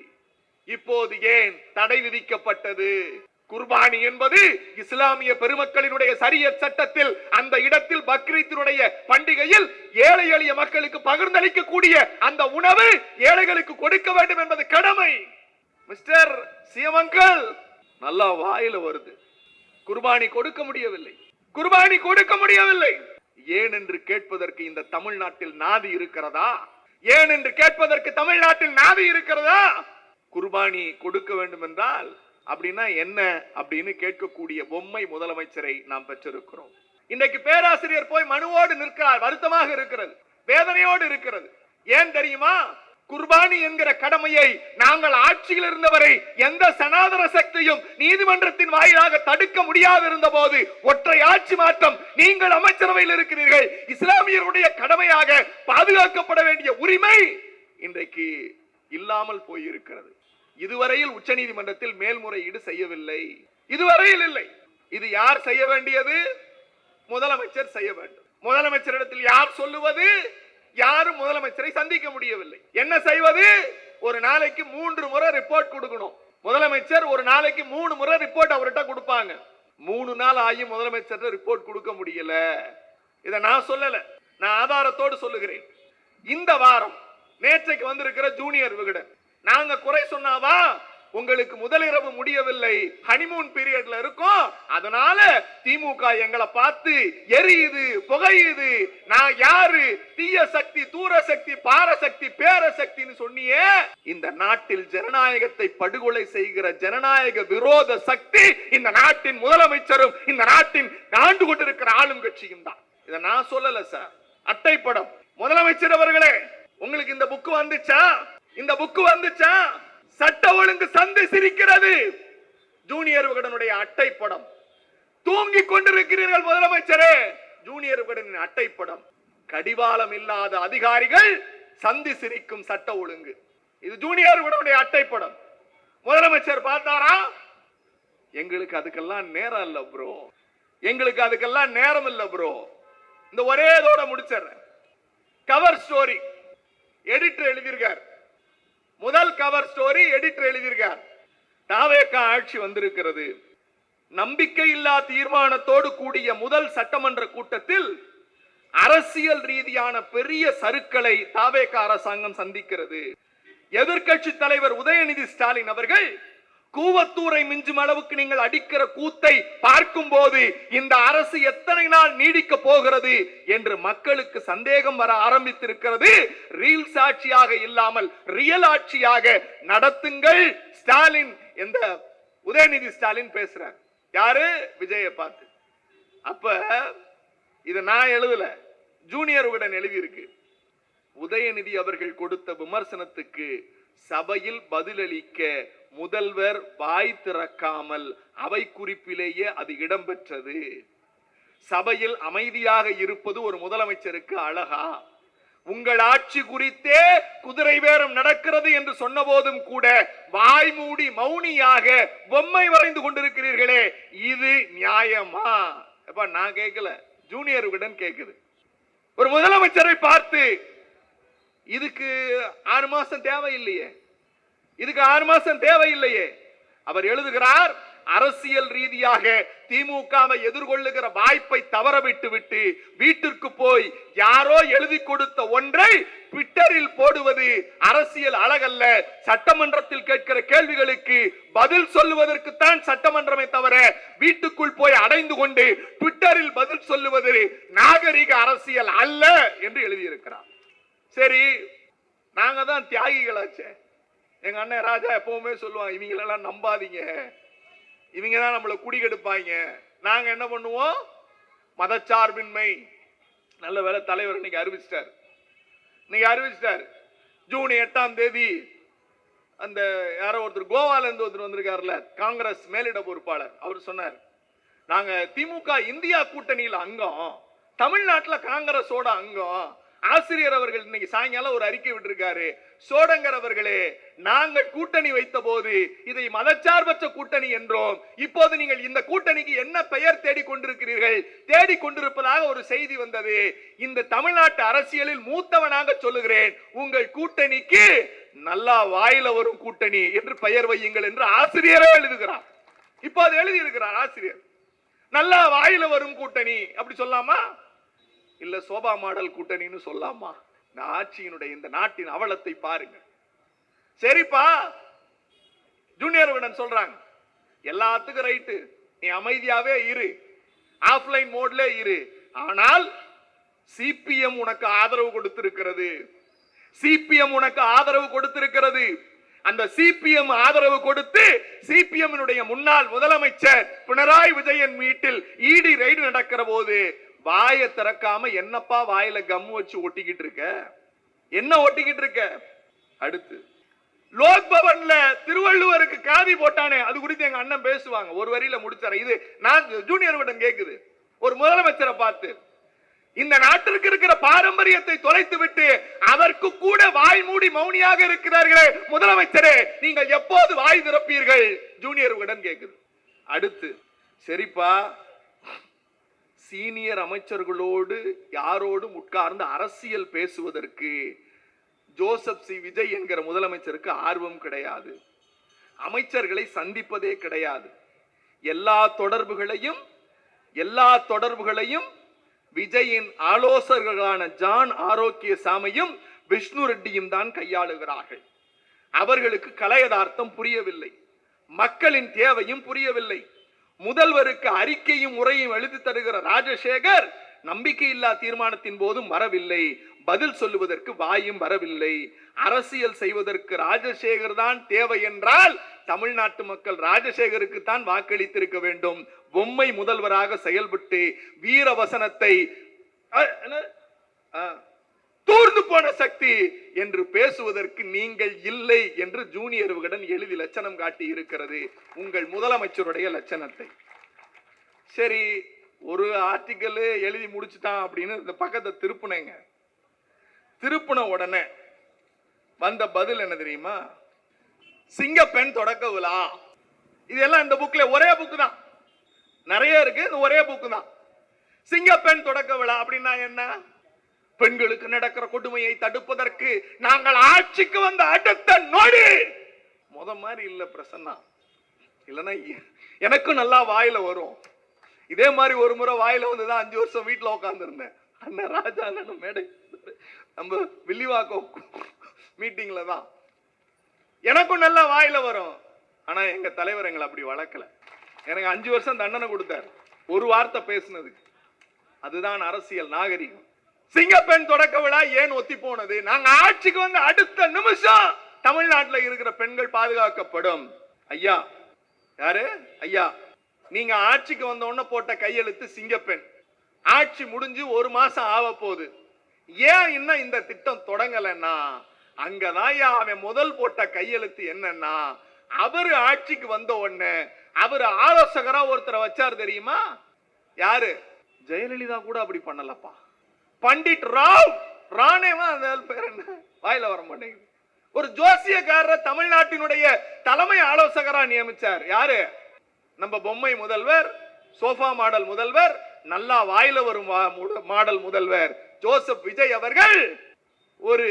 இப்போது ஏன் தடை விதிக்கப்பட்டது? குர்பானி என்பது இஸ்லாமிய பெருமக்களினுடைய ஷரியத் சட்டத்தில் அந்த இடத்தில் பக்ரீத்தினுடைய பண்டிகையில் ஏழை எளிய மக்களுக்கு பகிர்ந்தளிக்கக்கூடிய அந்த உணவு ஏழைகளுக்கு கொடுக்க வேண்டும் என்பது கடமை. மிஸ்டர் சிஎம் அங்கிள், நல்லா வாயில வருது. குர்பானி கொடுக்க முடியவில்லை, குர்பானி கொடுக்க முடியவில்லை. ஏன் என்று கேட்பதற்கு இந்த தமிழ்நாட்டில் நாதி இருக்கிறதா? ஏன் என்று கேட்பதற்கு தமிழ்நாட்டில் நாதி இருக்கிறதா? குர்பானி கொடுக்க வேண்டும் என்றால் அப்படின்னா என்ன அப்படின்னு கேட்கக்கூடிய பொம்மை முதலமைச்சரை நாம் பெற்றிருக்கிறோம். இன்றைக்கு பேராசிரியர் போய் மனுவோடு நிற்கிறார். வருத்தமாக இருக்கிறது, வேதனையோடு இருக்கிறது. ஏன் தெரியுமா? குர்பானி என்கிற கடமையை நாங்கள் ஆட்சியில் இருந்தவரை எந்த சனாதன சக்தியும் நீதிமன்றத்தின் வாயிலாக தடுக்க முடியாது இருந்த போது ஒற்றை ஆட்சி மாற்றம், நீங்கள் அமைச்சரவையில் இருக்கிறீர்கள், இஸ்லாமியருடைய கடமையாக பாதுகாக்கப்பட வேண்டிய உரிமை இன்றைக்கு இல்லாமல் போயிருக்கிறது. இதுவரையில் உச்சநீதிமன்றத்தில் மேல்முறையீடு செய்யவில்லை, இதுவரையில் இல்லை. இது யார் செய்ய வேண்டியது? முதலமைச்சர் செய்ய வேண்டும். முதலமைச்சரிடத்தில் யார் சொல்லுவது? யாரும் முதலமைச்சரை சந்திக்க முடியவில்லை. என்ன செய்வது? ஒரு நாளைக்கு 3 முறை ரிப்போர்ட் கொடுக்கணும். முதலமைச்சர் ஒரு நாளைக்கு 3 முறை ரிப்போர்ட் அவர்கிட்ட கொடுப்பாங்க. 3 நாள் ஆகி முதலமைச்சர் ரிப்போர்ட் கொடுக்க முடியல. இதை நான் சொல்லல, நான் ஆதாரத்தோடு சொல்லுகிறேன். இந்த வாரம் நேற்றைக்கு வந்திருக்கிற ஜூனியர் விகடன், நாங்க குறை சொன்னாவா உங்களுக்கு முதலிரவு முடியவில்லை, ஹனிமூன் பீரியட்ல இருக்கும், அதனால திமுக எங்களை பார்த்து எரியுது, புகையுது, நான் யாரு, தீய சக்தி, தூர சக்தி, பாரசக்தி, பேரசக்தின்னு சொன்னியே. இந்த நாட்டில் ஜனநாயகத்தை படுகொலை செய்கிற ஜனநாயக விரோத சக்தி இந்த நாட்டின் முதலமைச்சரும் இந்த நாட்டின் ஆண்டு கொண்டிருக்கிற ஆளும் கட்சியும் தான். இதை நான் சொல்லல சார், அட்டைப்படம். முதலமைச்சர் அவர்களே, உங்களுக்கு இந்த புக்கு வந்துச்சா? இந்த புக்கு வந்துச்சா? சட்ட ஒழுங்கு சந்தை சிரிக்கிறது. ஜூனியர் விகடனுடைய அட்டைப்படம். தூங்கிக் கொண்டிருக்கிறீர்கள் முதலமைச்சரே. ஜூனியர் விகடனின் அட்டைப்படம். கடிவாளம் இல்லாத அதிகாரிகள் சந்தி சிரிக்கும் சட்ட ஒழுங்கு. இது ஜூனியர் விகடனுடைய அட்டைப்படம். முதலமைச்சர் பார்த்தாரா? எங்களுக்கு அதுக்கெல்லாம் நேரம் இல்ல ப்ரோ, எங்களுக்கு அதுக்கெல்லாம் நேரம் இல்ல ப்ரோ. இந்த ஒரே இதோட முடிச்சிடுறேன். கவர் ஸ்டோரி எடிட்டர் எழுதியிருக்கார். முதல் கவர் ஸ்டோரி எடிட்டர் எழுதியிருக்கார். தாவேகா ஆட்சி வந்திருக்கிறது. நம்பிக்கையில்லா தீர்மானத்தோடு கூடிய முதல் சட்டமன்ற கூட்டத்தில் அரசியல் ரீதியான பெரிய சறுக்களை தாவேகா அரசாங்கம் சந்திக்கிறது. எதிர்க்கட்சி தலைவர் உதயநிதி ஸ்டாலின் அவர்கள் கூவத்தூரை மிஞ்சும் அளவுக்கு நீங்கள் அடிக்கிற கூத்தை பார்க்கும் போது இந்த அரசு எத்தனை நாள் நீடிக்க போகிறது என்று மக்களுக்கு சந்தேகம் வர ஆரம்பித்திருக்கிறது. ரீல்ஸ் ஆட்சியாக இல்லாமல் ரியல் ஆட்சியாக நடத்துங்கள் ஸ்டாலின். என்ற உதயநிதி ஸ்டாலின் பேசுறார். யாரு? விஜயை பார்த்து. அப்ப இத நான் எழுதல, ஜூனியர் விகடன் எழுதி இருக்கு. உதயநிதி அவர்கள் கொடுத்த விமர்சனத்துக்கு சபையில் பதிலளிக்க முதல்வர் வாய் திறக்காமல் அவை குறிப்பிலேயே அது இடம்பெற்றது. சபையில் அமைதியாக இருப்பது ஒரு முதலமைச்சருக்கு அழகா? உங்கள் ஆட்சி குறித்தே குதிரை பேரம் நடக்கிறது என்று சொன்ன போதும் கூட வாய் மூடி மௌனியாக பொம்மை வரைந்து கொண்டிருக்கிறீர்களே, இது நியாயமா? நான் கேட்கல, ஜூனியர் விகடன் கேட்குது. ஒரு முதலமைச்சரை பார்த்து இதுக்கு 6 மாசம் தேவையில்லையே, இதுக்கு 6 மாசம் தேவையில்லையே. அவர் எழுதுகிறார், அரசியல் ரீதியாக திமுகவை எதிர்கொள்ளுகிற வாய்ப்பை தவறவிட்டு விட்டு வீட்டிற்கு போய் யாரோ எழுதி கொடுத்த ஒன்றை ட்விட்டரில் போடுவது அரசியல் அழகல்ல. சட்டமன்றத்தில் கேட்கிற கேள்விகளுக்கு பதில் சொல்லுவதற்கு தான் சட்டமன்றமே தவிர வீட்டுக்குள் போய் அடைந்து கொண்டு ட்விட்டரில் பதில் சொல்லுவது நாகரிக அரசியல் அல்ல என்று எழுதியிருக்கிறார். சரி, நாங்க தான் தியாகிகளாச்சே. எங்க அண்ணன் ராஜா எப்பவுமே சொல்லுவாங்க, இவங்களெல்லாம் நம்பாதீங்க, இவங்க தான் நம்மளை குடிகெடுப்பாங்க. நாங்க என்ன பண்ணுவோம்? மதச்சார்பின்மை. நல்ல வேளை தலைவர் இன்னைக்கு அறிவிச்சிட்டார். ஜூன் 8ஆம் தேதி அந்த யாரோ ஒருத்தர் கோவால இருந்து ஒருத்தர் வந்திருக்காருல, காங்கிரஸ் மேலிட பொறுப்பாளர், அவர் சொன்னார், நாங்க திமுக இந்தியா கூட்டணியில் அங்கம், தமிழ்நாட்டில் காங்கிரஸோட அங்கம். ஆசிரியர் அவர்கள் இன்னைக்கு சாயங்காலம் ஒரு அறிக்கை விட்டிருக்காரு, சோடங்கர் அவர்களே, நாங்கள் கூட்டணி வைத்த போது இதை மதச்சார்பற்ற கூட்டணி என்றோம், இப்போது நீங்கள் இந்த கூட்டணிக்கு என்ன பெயர் தேடிக்கொண்டிருக்கிறீர்கள்? தேடிக்கொண்டிருப்பதாக ஒரு செய்தி வந்தது. இந்த தமிழ்நாட்டு அரசியலில் மூத்தவனாக சொல்லுகிறேன், உங்கள் கூட்டணிக்கு நல்லா வாயில வரும் கூட்டணி என்று பெயர் வையுங்கள் என்று ஆசிரியரே எழுதுகிறார். இப்ப அது எழுதி இருக்கிறார் ஆசிரியர். நல்லா வாயில வரும் கூட்டணி அப்படி சொல்லாமா? இல்ல சோபா மாடல் கூட்டணின்னு சொல்லாமா? இந்த ஆட்சியினுடைய இந்த நாட்டின் அவலத்தை பாருங்க. சரிப்பா, ஜூனியர் விகடன் சொல்றாங்க எல்லாத்துக்கும் ரைட்டு, நீ அமைதியாவே இரு, ஆஃப்லைன் மோட்ல இரு. ஆனால் சிபிஎம் உனக்கு ஆதரவு கொடுத்திருக்கிறது, சிபிஎம் உனக்கு ஆதரவு கொடுத்திருக்கிறது. அந்த சிபிஎம் ஆதரவு கொடுத்து சிபிஎம் முன்னாள் முதலமைச்சர் பினராயி விஜயன் வீட்டில் இடி ரைடு நடக்கிற போது வாயை திறக்காம என்னப்பா வாயில கம் வச்சு ஒட்டிக்கிட்டு இருக்க? என்ன ஒட்டிக்கிட்டு இருக்க? அடுத்து லோக் பவன்ல திருவள்ளுவருக்கு காவி போட்டானே, அது குறித்து எங்க அண்ணன் பேசுவாங்க. ஒரு வரியில முடிச்சார. இது நான் ஜூனியர் விகடன் கேக்குது ஒரு முதலமைச்சரை பார்த்து, இந்த நாட்டிற்கு இருக்கிற பாரம்பரியத்தை தொலைத்து விட்டு அதற்கு கூட வாய் மூடி மௌனியாக இருக்கிறார்களே முதலமைச்சரே, நீங்கள் எப்போது வாய் திறப்பீர்கள்? ஜூனியர் விகடன் கேக்குது. அடுத்து சரிப்பா, சீனியர் அமைச்சர்களோடு யாரோடும் உட்கார்ந்து அரசியல் பேசுவதற்கு ஜோசப் சி விஜய் என்கிற முதலமைச்சருக்கு ஆர்வம் கிடையாது, அமைச்சர்களை சந்திப்பதே கிடையாது. எல்லா தொடர்புகளையும் விஜயின் ஆலோசகர்களான ஜான் ஆரோக்கியசாமியும் விஷ்ணு ரெட்டியும் தான் கையாளுகிறார்கள். அவர்களுக்கு கலையதார்த்தம் புரியவில்லை, மக்களின் தேவையும் புரியவில்லை. முதல்வருக்கு அறிக்கையும் உரையும் எழுதி தருகிற ராஜசேகர் நம்பிக்கையில்லா தீர்மானத்தின் போதும் வரவில்லை, பதில் சொல்லுவதற்கு வாயும் வரவில்லை. அரசியல் செய்வதற்கு ராஜசேகர் தான் தேவை என்றால் தமிழ்நாட்டு மக்கள் ராஜசேகருக்கு தான் வாக்களித்திருக்க வேண்டும். பொம்மை முதல்வராக செயல்பட்டு வீரவசனத்தை தூர்ந்து போன சக்தி என்று பேசுவதற்கு நீங்கள் இல்லை என்று ஜூனியர் விகடன் எழுதி லட்சணம் காட்டி இருக்கிறது, உங்கள் முதலமைச்சருடைய லட்சணத்தை. சரி, ஒரு ஆர்டிக்கல் எழுதி முடிச்சுட்டான் அப்படின்னு இந்த பக்கத்தை திருப்புனேங்க. திருப்புன உடனே வந்த பதில் என்ன தெரியுமா? சிங்கப்பெண் தொடக்க விழா. இதெல்லாம் இந்த புக்ல ஒரே புக்கு தான், நிறைய இருக்கு, இந்த ஒரே புக்கு தான். சிங்கப்பெண் தொடக்க விழா அப்படின்னா என்ன? பெண்களுக்கு நடக்கிற கொடுமையை தடுப்பதற்கு நாங்கள் ஆட்சிக்கு வந்த அடுத்த நொடி. முத மாதிரி இல்ல பிரசன்னா, இல்லைன்னா எனக்கும் நல்லா வாயில வரும். இதே மாதிரி ஒரு முறை வாயில வந்துதான் 5 வருஷம் வீட்டுல உட்கார்ந்து இருந்தேன். அண்ணன் ராஜா அண்ணன் மேடை நம்ம வில்லிவாக்கம் மீட்டிங்ல தான் எனக்கும் நல்லா வாயில வரும். ஆனா எங்க தலைவர் எங்களை அப்படி வளர்க்கல. எனக்கு 5 வருஷம் தண்டனை கொடுத்தார் ஒரு வார்த்தை பேசுனதுக்கு. அதுதான் அரசியல் நாகரிகம். சிங்கப்பெண் தொடக்க விழா ஏன் ஒத்தி போனது? நாங்க ஆட்சிக்கு வந்து அடுத்த நிமிஷம் தமிழ்நாட்டில் இருக்கிற பெண்கள் பாதுகாக்கப்படும். ஐயா, யாரு ஐயா, நீங்க ஆட்சிக்கு வந்த உடனே போட்ட கையெழுத்து சிங்கப்பெண். ஆட்சி முடிஞ்சு 1 மாசம் ஆக போகுது, ஏன் இன்னும் இந்த திட்டம் தொடங்கலன்னா அங்கதான் அவன் முதல் போட்ட கையெழுத்து என்னன்னா, அவரு ஆட்சிக்கு வந்த உடனே அவரு ஆலோசகரா ஒருத்தரை வச்சாரு தெரியுமா? யாரு? ஜெயலலிதா கூட அப்படி பண்ணலப்பா. பண்டிட் ராவ் ராணேவா, அந்த பேர் என்ன வாயில வர மாட்டேங்குது. ஒரு ஜோசியக்காரர் தமிழ்நாட்டினுடைய தலைமை ஆலோசகரா நியமிச்சார். யாரு? நம்ம பொம்மை முதல்வர், சோஃபா மாடல் முதல்வர், நல்லா வாயில வரும் மாடல் முதல்வர் ஜோசப் விஜய் அவர்கள் ஒரு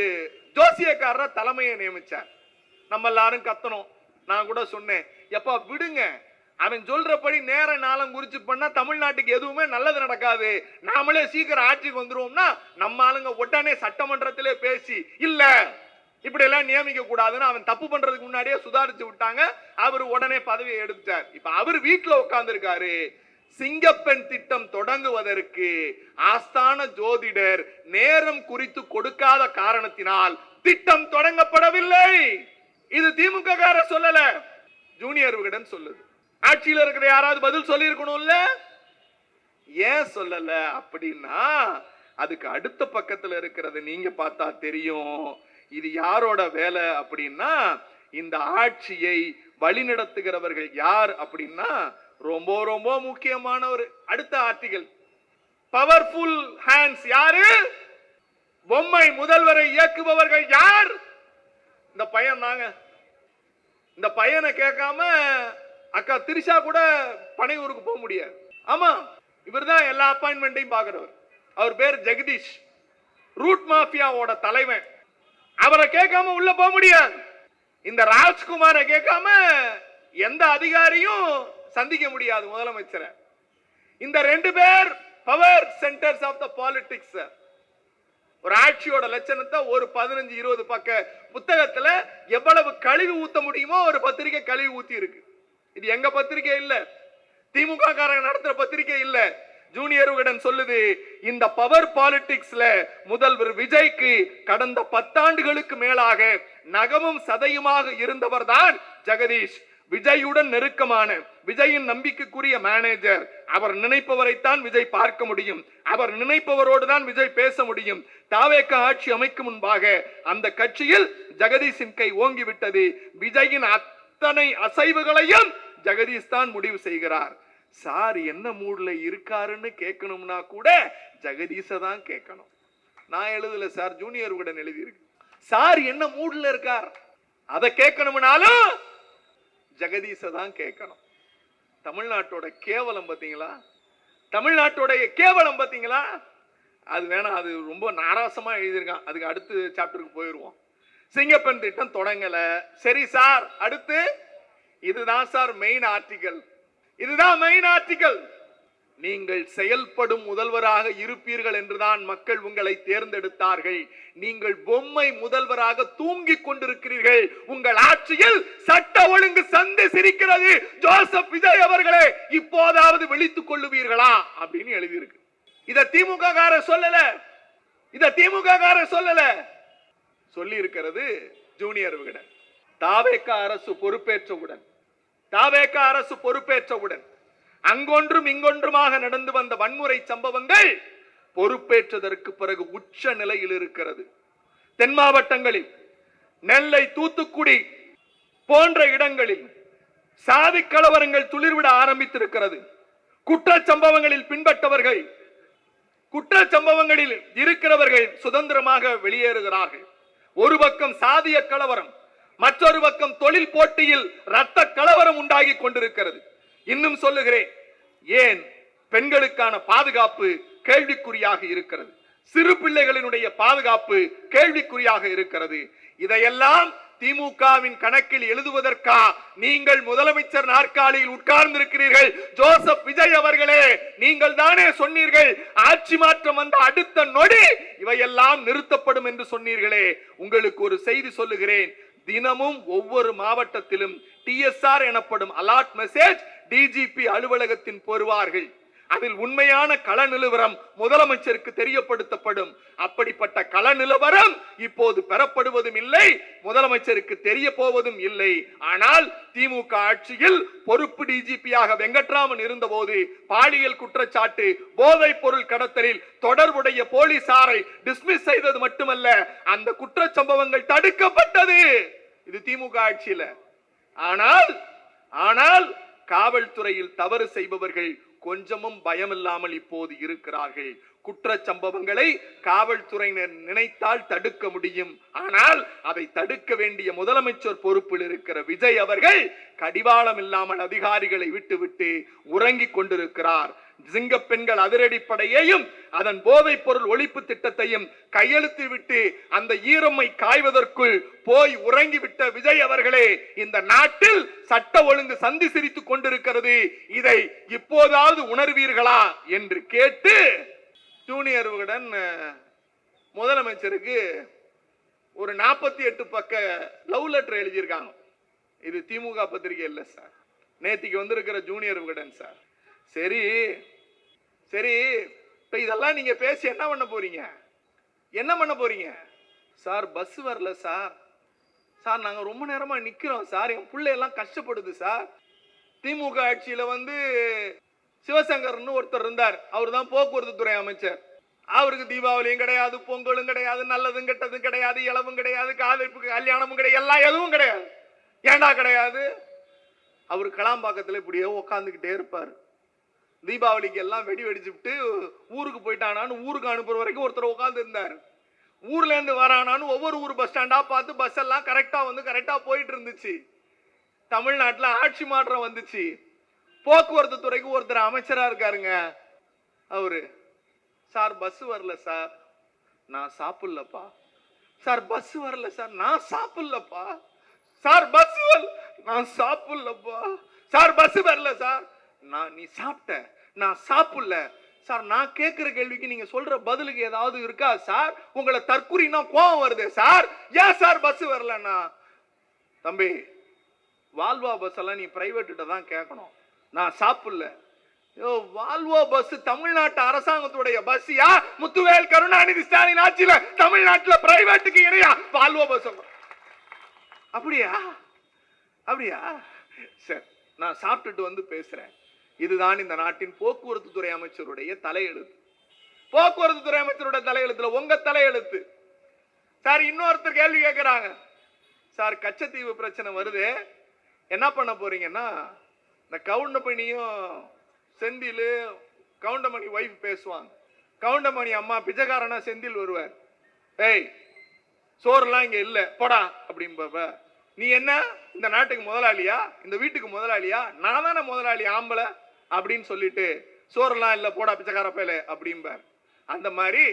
ஜோசியக்காரர் தலைமையை நியமிச்சார். நம்ம எல்லாரும் கத்தணும். நான் கூட சொன்னேன், எப்பா விடுங்க, அவன் சொல்றபடி நேர நாளம் குறிச்சு பண்ணா தமிழ்நாட்டுக்கு எதுவுமே நல்லது நடக்காது, நாமளே சீக்கிரம் ஆட்சிக்கு வந்துருவோம்னா நம்ம ஆளுங்க உடனே சட்டமன்றத்திலே பேசி இல்ல இப்படி எல்லாம் நியமிக்க கூடாதுன்னு அவன் தப்பு பண்றதுக்கு முன்னாடியே சுதாரிச்சு விட்டாங்க. அவர் உடனே பதவியை எடுத்தார். இப்ப அவர் வீட்டுல உட்கார்ந்து இருக்காரு. சிங்கப்பெண் திட்டம் தொடங்குவதற்கு ஆஸ்தான ஜோதிடர் நேரம் குறித்து கொடுக்காத காரணத்தினால் திட்டம் தொடங்கப்படவில்லை. இது திமுக கார சொல்லல, ஜூனியர் விகடன் சொல்லுது. ஆட்சியில் இருக்கிற யாராவது பதில் சொல்லி இருக்கணும்ல, ஏன் சொல்லல அப்படின்னா அதுக்கு அடுத்த பக்கத்துல இருக்கிறது நீங்க பார்த்தா தெரியும். இது யாரோட வேலை அப்படின்னா, இந்த ஆட்சியை வழிநடத்துகிறவர்கள் யார் அப்படின்னா ரொம்ப ரொம்ப முக்கியமான ஒரு அடுத்த ஆர்டிகல். பவர்ஃபுல் ஹேண்ட்ஸ் யாரு? பொம்மை முதல்வரை இயக்குபவர்கள் யார்? இந்த பையன் தாங்க. இந்த பையனை கேட்காம அக்கா திரிஷா கூட பனையூருக்கு போக முடியாது. ஆமா, இவர் தான் எல்லா அப்பாயின்மெண்ட்டையும் பார்க்கிறவர். அவர் பேர் ஜெகதீஷ், ரூட் மாஃபியாவோட தலைவன். அவரை கேட்காம உள்ள போக முடியாது. இந்த ராஜ்குமாரை கேட்காம எந்த அதிகாரியும் சந்திக்க முடியாது முதலமைச்சரை. இந்த 2 பேர் power centres of the politics. ஒரு ஆட்சியோட லட்சணத்தை ஒரு 15-20 பக்க புத்தகத்துல எவ்வளவு கழுவி ஊத்த முடியுமோ ஒரு பத்திரிகை கழுவி ஊத்தி இருக்கு. இது எங்க பத்திரிகை இல்ல, திமுக காரங்க நடத்துற பத்திரிகை இல்ல. ஜூனியர் விகடன் சொல்லுது, இந்த பவர் பாலிடிக்ஸ்ல முதல்வர் விஜய்க்கு கடந்த 10 ஆண்டுகளுக்கு மேலாக நகமும் சதையுமாக இருந்தவர் தான் ஜெகதீஷ். விஜயுடன் நெருக்கமான, விஜயின் நம்பிக்கைக்குரிய மேனேஜர். அவர் நினைப்பவரைத்தான் விஜய் பார்க்க முடியும், அவர் நினைப்பவரோடு தான் விஜய் பேச முடியும். தாவேக ஆட்சி அமைக்கும் முன்பாக அந்த கட்சியில் ஜெகதீஷின் கை ஓங்கிவிட்டது. விஜயின் அத்தனை அசைவுகளையும் ஜெகதீஷ் தான் முடிவு செய்கிறார். சார் என்ன மூட்ல இருக்காருன்னு கேட்கணும்னா கூட ஜெகதீஷ தான் கேட்கணும். நான் எழுதல சார், ஜூனியர் விகடன் எழுதி இருக்கு. சார் என்ன மூட்ல இருக்கார் அதை கேட்கணும்னாலும் ஜெகதீஷ தான் கேட்கணும். தமிழ்நாட்டோட கேவலம் பாத்தீங்களா, தமிழ்நாட்டோட கேவலம் பாத்தீங்களா. அது வேணா, அது ரொம்ப நாராசமா எழுதியிருக்கான். அதுக்கு அடுத்து சாப்டருக்கு போயிருவோம். சிங்கப்பெண் திட்டம் தொடங்கல, சரி சார், அடுத்து இதுதான் சார் மெயின் ஆர்டிகல், இதுதான் மெயின் ஆர்டிகல். நீங்கள் செயல்படும் முதல்வராக இருப்பீர்கள் என்றுதான் மக்கள் உங்களை தேர்ந்தெடுத்தார்கள். நீங்கள் பொம்மை முதல்வராக தூங்கிக் கொண்டிருக்கிறீர்கள். உங்கள் ஆட்சியில் சட்ட ஒழுங்கு சந்தை சிரிக்கிறது. ஜோசப் விஜய் அவர்களே, இப்போதாவது விழித்துக் கொள்ளுவீர்களா அப்படின்னு எழுதியிருக்கு. இத திமுக கார சொல்லல, இத திமுக கார சொல்லல, சொல்லி இருக்கிறது ஜூனியர் விகடன். தாவேக அரசு பொறுப்பேற்றவுடன், தாவேக அரசு பொறுப்பேற்றவுடன் அங்கொன்றும் இங்கொன்றுமாக நடந்து வந்த வன்முறை சம்பவங்கள் பொறுப்பேற்றதற்கு பிறகு உச்ச நிலையில் இருக்கிறது. தென் மாவட்டங்களில், நெல்லை, தூத்துக்குடி போன்ற இடங்களில் சாதி கலவரங்கள் துளிர்விட ஆரம்பித்திருக்கிறது. குற்றச்சம்பவங்களில் பின்பற்றவர்கள், குற்றச்சம்பவங்களில் இருக்கிறவர்கள் சுதந்திரமாக வெளியேறுகிறார்கள். ஒரு பக்கம் சாதிய கலவரம், மற்றொரு பக்கம் தொழில் போட்டியில் ரத்த கலவரம் உண்டாகி கொண்டிருக்கிறது. இன்னும் சொல்லுகிறேன், ஏன் பெண்களுக்கான பாதுகாப்பு கேள்விக்குறியாக இருக்கிறது, சிறு பிள்ளைகளினுடைய பாதுகாப்பு கேள்விக்குறியாக இருக்கிறது. இதையெல்லாம் திமுகவின் கணக்கில் எழுதுவதற்கா நீங்கள் முதலமைச்சர் நாற்காலியில் உட்கார்ந்திருக்கிறீர்கள்? ஜோசப் விஜய் அவர்களே, நீங்கள் தானே சொன்னீர்கள் ஆட்சி மாற்றம் வந்த அடுத்த நொடி இவையெல்லாம் நிறுத்தப்படும் என்று சொன்னீர்களே. உங்களுக்கு ஒரு செய்தி சொல்லுகிறேன், தினமும் ஒவ்வொரு மாவட்டத்திலும் TSR எனப்படும் அலர்ட் மெசேஜ் டிஜிபி அலுவலகத்தின் பெறுவார்கள். அதில் உண்மையான கள நிலவரம் முதலமைச்சருக்கு தெரியப்படுத்தப்படும். அப்படிப்பட்ட கள நிலவரம் இப்போது பெறப்படுவதும் இல்லை, முதலமைச்சருக்கு தெரிய போவதும் இல்லை. ஆனால் திமுக ஆட்சியில் பொறுப்பு டிஜிபியாக வெங்கட்ராமன் இருந்தபோது பாலியல் குற்றச்சாட்டு, போதைப் பொருள் கடத்தலில் தொடர்புடைய போலீசாரை டிஸ்மிஸ் செய்தது மட்டுமல்ல, அந்த குற்றச்சம்பவங்கள் தடுக்கப்பட்டது. இது திமுக ஆட்சியில. ஆனால் காவல்துறையில் தவறு செய்பவர்கள் கொஞ்சமும் பயமில்லாமல் இப்போது இருக்கிறார்கள். குற்றச்சம்பவங்களை காவல்துறையினர் நினைத்தால் தடுக்க முடியும். ஆனால் அதை தடுக்க வேண்டிய முதலமைச்சர் பொறுப்பில் இருக்கிற விஜய் அவர்கள் கடிவாளம் இல்லாமல் அதிகாரிகளை விட்டுவிட்டு உறங்கிக் கொண்டிருக்கிறார். சிங்க பெண்கள் அதிரடிப்படையையும் அதன் போதைப் பொருள் ஒழிப்பு திட்டத்தையும் கையெழுத்து விட்டு அந்த ஈரமை காய்வதற்குள் போய் உறங்கிவிட்ட விஜய் அவர்களே, இந்த நாட்டில் சட்ட ஒழுங்கு சந்தி சிரித்துக் கொண்டிருக்கிறது. இதை இப்போதாவது உணர்வீர்களா என்று கேட்டு ஜூனியர் விகடன் முதலமைச்சருக்கு ஒரு 48 பக்க லவ் லெட்டர் எழுதியிருக்காங்க. இது திமுக பத்திரிகை இல்ல சார், நேத்திக்கு வந்திருக்கிற ஜூனியர் விகடன் சார். சரி சரி, இப்ப இதெல்லாம் நீங்க பேசி என்ன பண்ண போறீங்க? என்ன பண்ண போறீங்க? சார் பஸ் வரல சார், சார் நாங்க ரொம்ப நேரமா நிக்கிறோம் சார், என் பிள்ளை எல்லாம் கஷ்டப்படுது சார். திமுக ஆட்சியில சிவசங்கர்னு ஒருத்தர் இருந்தார், அவர் தான் போக்குவரத்து துறை அமைச்சர். அவருக்கு தீபாவளியும் கிடையாது, பொங்கலும் கிடையாது, நல்லதும் கெட்டதும் கிடையாது, இளவும் கிடையாது, காதலிப்பு கல்யாணமும் கிடையாது, எல்லாம் எதுவும் கிடையாது. ஏண்டா கிடையாது? அவர் கலாம்பாக்கத்தில் இப்படியே உட்காந்துக்கிட்டே இருப்பார். தீபாவளிக்கு எல்லாம் வெடி வெடிச்சுட்டு ஊருக்கு போயிட்டானான்னு ஊருக்கு அனுப்புற வரைக்கும் ஒருத்தர் உட்கார்ந்து இருந்தார். ஊர்ல இருந்து வரானான்னு ஒவ்வொரு ஊர் பஸ் ஸ்டாண்டா பார்த்து பஸ் எல்லாம் கரெக்டா போயிட்டு இருந்துச்சு. தமிழ்நாட்டில் ஆட்சி மாற்றம் வந்துச்சு. போக்குவரத்து துறைக்கு ஒருத்தர் அமைச்சரா இருக்காருங்க. அவரு, சார் பஸ் வரல சார், நான் சாப்பிடலப்பா. சார் பஸ் வரல சார், நான் சாப்பிடலப்பா. சார் பஸ் வரல, நான் சாப்பிடலப்பா. சார் பஸ் வரல சார். நீ சாப்பிட்ட, நான் சாப்பிடல சார். நான் கேட்கிற கேள்விக்கு நீங்க சொல்ற பதிலுக்கு ஏதாவது இருக்கா சார்? உங்களை தற்குறினா கோவம் வருது சார். ஏன் சார் பஸ் வரலன்னா? தம்பி, வால்வா பஸ் எல்லாம் நீ பிரைவேட் தான் கேட்கணும். நான் சாப்பிடல. வால்வோ பஸ் தமிழ்நாட்டு அரசாங்கத்துடைய பஸ்யா? முத்துவேல் கருணாநிதி ஸ்டாலின் ஆட்சியில தமிழ்நாட்டுல பிரைவேட்டுக்கு இணையா வால்வோ பஸ்? அப்படியா? அப்படியா? சரி, நான் சாப்பிட்டுட்டு வந்து பேசுறேன். இதுதான் இந்த நாட்டின் போக்குவரத்து துறை அமைச்சருடைய தலையெழுத்து. போக்குவரத்து துறை அமைச்சருடைய தலையெழுத்துல உங்க தலையெழுத்து சார். இன்னொருத்தர் கேள்வி கேட்கிறாங்க சார், கச்சத்தீவு பிரச்சனை வருது, என்ன பண்ண போறீங்கன்னா? இந்த கவுண்டமணியும் செந்தில், கவுண்டமணி வைஃப் பேசுவாங்க. கவுண்டமணி அம்மா பிச்சைக்காரனா செந்தில் வருவார். ஏய், சோறுலாம் இங்க இல்ல போடா அப்படின்ப. நீ என்ன இந்த நாட்டுக்கு முதலாளியா? இந்த வீட்டுக்கு முதலாளியா? நான் தானே முதலாளி ஆம்பளை அப்படின்னு சொல்லிட்டு சோறுலாம் இல்ல போடா பிச்சைக்கார பேல அப்படிம்பார். அந்த மாதிரி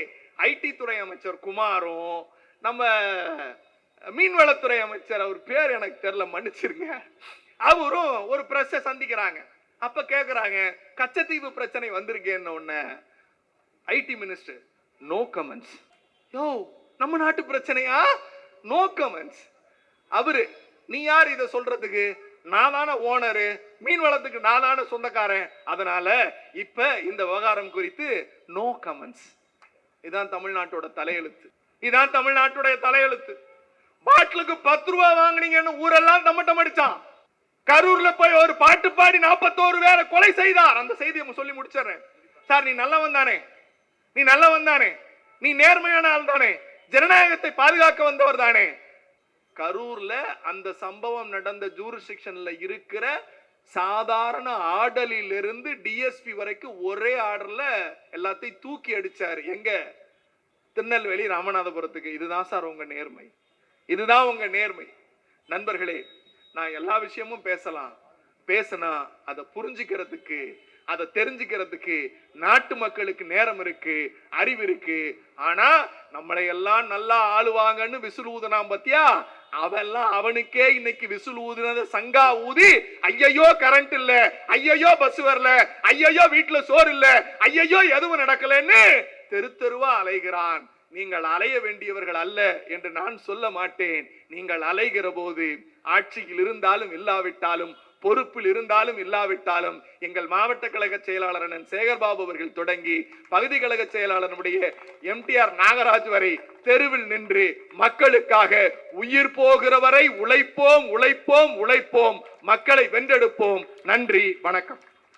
ஐடி துறை அமைச்சர் குமாரும் நம்ம மீன்வளத்துறை அமைச்சர், அவர் பேர் எனக்கு தெரியல, மன்னிச்சிருங்க, அவரும் ஒரு பிரஸ் சந்திக்கிறாங்க. அப்ப கேக்குறாங்க, கச்சத்தீவு பிரச்சனை வந்திருக்கேன்னு உடனே ஐடி மினிஸ்டர் நோ கமெண்ட்ஸ். யோ, நம்ம நாட்டு பிரச்சனையா? No comments. அவரு, நீ யார் இதை சொல்றதுக்கு? நான் தானே ஓனரு, மீன் வளத்துக்கு நான் தானே சொந்தக்காரன், அதனால இப்ப இந்த விவகாரம் குறித்து நோ கமெண்ட்ஸ். இதான் தமிழ்நாட்டோட தலையெழுத்து. இதான் தமிழ்நாட்டுடைய தலையெழுத்து. பாட்டிலுக்கு 10 ரூபாய் வாங்கினீங்கன்னு ஊரெல்லாம் தம்மட்டம் அடிச்சான். கரூர்ல போய் ஒரு பாட்டு பாடி 41 பேரை கொலை செய்தார். அந்த செய்தியை சொல்லி முடிச்சிடறேன் சார். நீ நல்லவன் தானே? நீ நல்லவன் தானே? நீ நேர்மையான ஆள் தானே? ஜனநாயகத்தை பாதுகாக்க வந்தவர் தானே? கரூர்ல அந்த சம்பவம் நடந்த ஜூரிஸ்டிக்ஷன்ல இருக்கிற சாதாரண ஆர்டரில் இருந்து டிஎஸ்பி வரைக்கும் ஒரே ஆர்டர்ல எல்லாத்தையும் தூக்கி அடிச்சாரு. எங்க? திருநெல்வேலி ராமநாதபுரத்துக்கு. இதுதான் சார் உங்க நேர்மை. இதுதான் உங்க நேர்மை. நண்பர்களே, நான் எல்லா விஷயமும் பேசினா அதை புரிஞ்சுக்கிறதுக்கு, அதை தெரிஞ்சுக்கிறதுக்கு நாட்டு மக்களுக்கு நேரம் இருக்கு, அறிவு இருக்கு. ஆனா நம்மளை எல்லாம் நல்லா ஆளுவாங்கன்னு விசில் ஊதுனாம் பத்தியா? அவெல்லாம் அவனுக்கே இன்னைக்கு விசில் ஊதுனத சங்கா ஊதி, ஐயையோ கரண்ட் இல்ல, ஐயையோ பஸ் வரல, ஐயையோ வீட்டுல சோறு இல்ல, ஐயையோ எதுவும் நடக்கலன்னு தெரு தெருவா அலைகிறான். நீங்கள் அலைய வேண்டியவர்கள் அல்ல என்று நான் சொல்ல மாட்டேன். நீங்கள் அலைகிற போது ஆட்சியில் இருந்தாலும் இல்லாவிட்டாலும், பொறுப்பில் இருந்தாலும் இல்லாவிட்டாலும், எங்கள் மாவட்ட கழக செயலாளர் அண்ணன் சேகர்பாபு அவர்கள் தொடங்கி பகுதி கழக செயலாளருடைய எம்டிஆர் நாகராஜ் வரை தெருவில் நின்று மக்களுக்காக உயிர் போகிற வரை உழைப்போம், உழைப்போம், உழைப்போம், மக்களை வென்றெடுப்போம். நன்றி, வணக்கம்.